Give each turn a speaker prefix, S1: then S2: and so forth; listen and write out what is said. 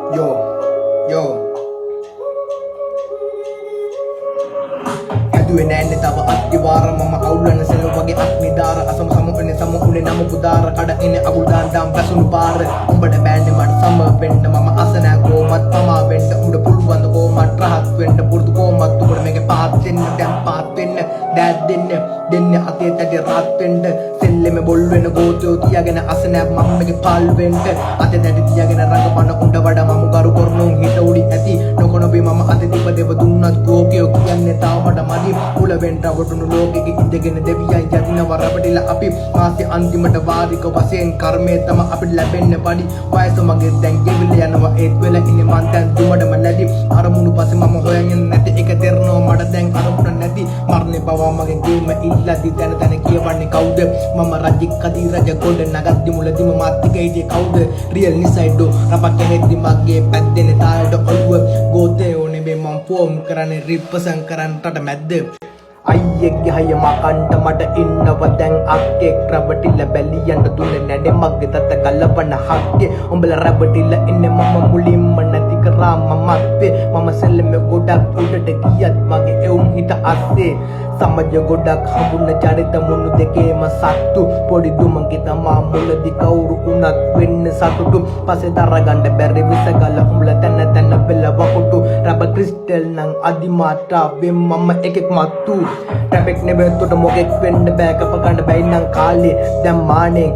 S1: Yo, yo. ඇදුවේ නෑනේ තව අත්තිවාර මම අවුලන සෙල වගේ අත්නිදාර අසම සමුනේ සමුනේ නම පුදාර කඩ ඉන්නේ අගුල් දාන්දාම් පැසුණු පාර උඹට බෑන්නේ මට සම වෙන්න මම අසනෑ කොමත් තමා වෙන්න උඹ පුළුවන් ද කොමත් රහත් වෙන්න පුරුදු කොමත් උඹට මේකේ පාත් දෙන්න දැන් පාත් වෙන්න දෑත් දෙන්න අතේ තැටි රාත් වෙන්න සෙල්ලෙම බොල් වෙන ගෝතෝ තියාගෙන අසනෑ මම මේකේ පාල් වෙන්න අතේ තැටි තියාගෙන රඟපන උඹ වඩා මම ගරු කරනෝ හිට උඩි ඇති නොකොනොබි මම අතේ දීප දෙව දුන්නත් කෝකියෝ කියන්නේ තාම මට මදි මුල වෙන්න වටුණු ලෝකෙක ඉඳගෙන දෙවියන් යදිනව රබඩිලා අපි මාසේ අන්තිමට වාරික වශයෙන් කර්මයේ තම අපිට ලැබෙන්න පඩි වයස මගේ දැන් ගෙවිල යනවා ඒත් වෙලා ඉන්නේ මං දැන් දුමඩම නැති අරමුණු පස්සේ මම හොයන්නේ නැති එක දෙරනවා මට දැන් අරමුණ නැති මරණේ පවා මගේ ගේම ඉල්ලදි දැන කියවන්නේ කවුද මම රජෙක් කදී රජ ගොඩ නගද්දි මුලදිම මාත්තිකේ හිටියේ කවුද රියල් නිසයිඩෝ රබක් ගෙහෙද්දි මගේ පැද්දෙන තාලට ඔළුව ගෝතේ ඕනේ මේ මං ෆෝම් කරන්නේ රිප්පසන් කරන්නට මැද්ද අයියෙක්ගේ හය මකන්ට මට ඉන්නව දැන් අක්කෙක් රබටිල බැලියන්ට දුන්නේ නැඩේ මගේ තත ගලපන හක්කේ උඹලා රබටිල ඉන්නේ මම මුලින්ම නැති කරා මමත්තේ මම සෙල්ලෙම ගොඩක් උඩට ගියත් මගේ එවුම් හිට අස්සේ සමජ ගොඩක් හම්බුන චරිත මුණු දෙකේම සත්තු පොඩි දුමගේ තමා මුලදි කවුරු උනත් වෙන්න සතුටු පස්සේ දරගන්න බැරි විසගල උඹලා තැන බෙල වකුටු රබ ක්‍රිස්ටල් නම් අදිමාටා වෙම් මම එකෙක් මත්තු ටැපෙක් නෙවෙත්තොට මොකෙක් වෙන්න බෑ කප ගන්න බැයි නම් කාලේ දැන් මානෙන්